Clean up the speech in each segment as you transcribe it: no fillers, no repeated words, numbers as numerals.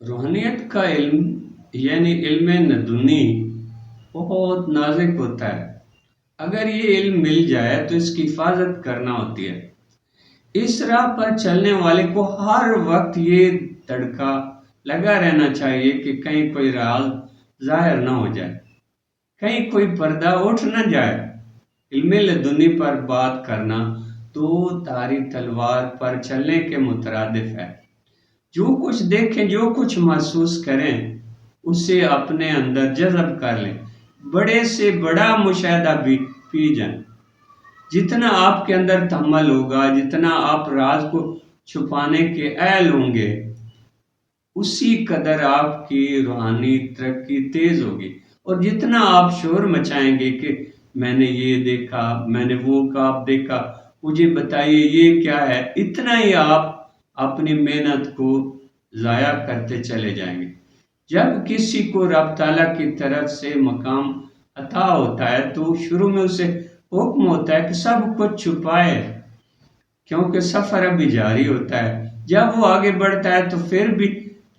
रूहानियत का इल्म यानी इल्म लदुनी बहुत नाजुक होता है। अगर ये इल्म मिल जाए तो इसकी हिफाजत करना होती है। इस राह पर चलने वाले को हर वक्त ये तड़का लगा रहना चाहिए कि कहीं कोई राज जाहिर ना हो जाए, कहीं कोई पर्दा उठ न जाए। इल्म लदुनी पर बात करना दो धारी तलवार पर चलने के मुतरादिफ है। जो कुछ देखें, जो कुछ महसूस करें, उसे अपने अंदर जज़ब कर लें। बड़े से बड़ा मुशाहिदा भी पी जाएं। जितना आपके अंदर तहम्मुल होगा, जितना आप राज को छुपाने के अहल होंगे, उसी कदर आपकी रूहानी तरक्की तेज होगी। और जितना आप शोर मचाएंगे कि मैंने ये देखा, मैंने वो ख्वाब देखा, मुझे बताइए ये क्या है, इतना ही आप अपनी मेहनत को ज़ाया करते चले जाएंगे। जब किसी को रब ताला की तरफ से मकाम अता होता है तो शुरू में उसे हुक्म होता है कि सब कुछ छुपाए, क्योंकि सफर अभी जारी होता है। जब वो आगे बढ़ता है तो फिर भी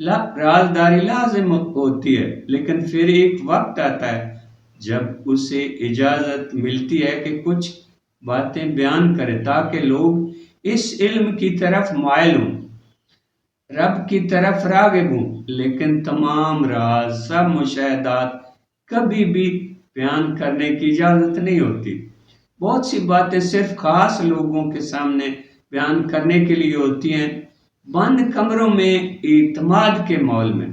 राजदारी लाजिम होती है, लेकिन फिर एक वक्त आता है जब उसे इजाजत मिलती है कि कुछ बातें बयान करे ताकि लोग इस इल्म की तरफ मायल हों, रब की तरफ राग़िब हूँ। लेकिन तमाम राज, सब मुशाहिदात कभी भी बयान करने की इजाज़त नहीं होती। बहुत सी बातें सिर्फ खास लोगों के सामने बयान करने के लिए होती हैं, बंद कमरों में इत्माद के माहौल में।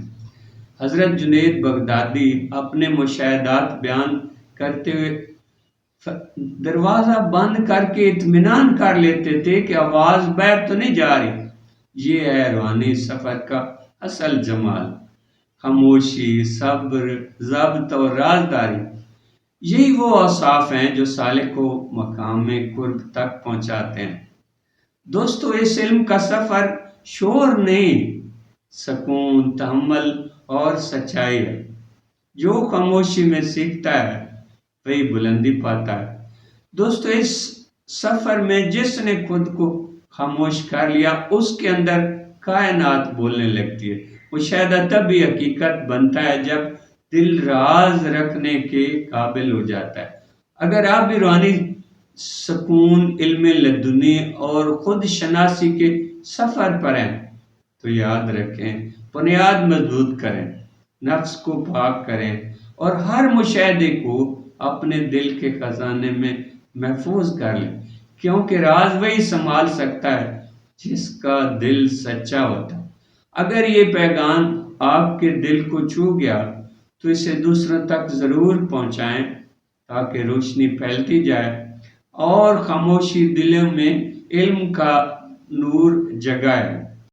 हज़रत जुनैद बगदादी अपने मुशाहिदात बयान करते हुए दरवाज़ा बंद करके इत्मीनान कर लेते थे कि आवाज़ बाहर तो नहीं जा रही। ये है रूहानी सफ़र का असल जमाल। खामोशी, सब्र, ज़ब्त और राजदारी, यही वो औसाफ हैं जो साले को मकाम में कुर्ब तक पहुंचाते हैं। दोस्तों, इस इल्म का सफ़र शोर नहीं, सकून, तहम्मुल और सच्चाई है। जो खामोशी में सीखता है वही बुलंदी पाता है। दोस्तों, इस सफ़र में जिसने खुद को खामोश कर लिया, उसके अंदर कायनात बोलने लगती है। मुशाहिदा तभी हकीकत बनता है जब दिल राज रखने के काबिल हो जाता है। अगर आप भी रूहानी सुकून, इल्म लदुनी और खुद शनासी के सफ़र पर हैं तो याद रखें, बुनियाद मजबूत करें, नफ्स को पाक करें और हर मुशाहिदे को अपने दिल के खजाने में महफूज कर लें, क्योंकि राज वही संभाल सकता है जिसका दिल सच्चा होता है। अगर ये पैगाम आपके दिल को छू गया तो इसे दूसरों तक ज़रूर पहुंचाएं ताकि रोशनी फैलती जाए और खामोशी दिलों में इल्म का नूर जगाए।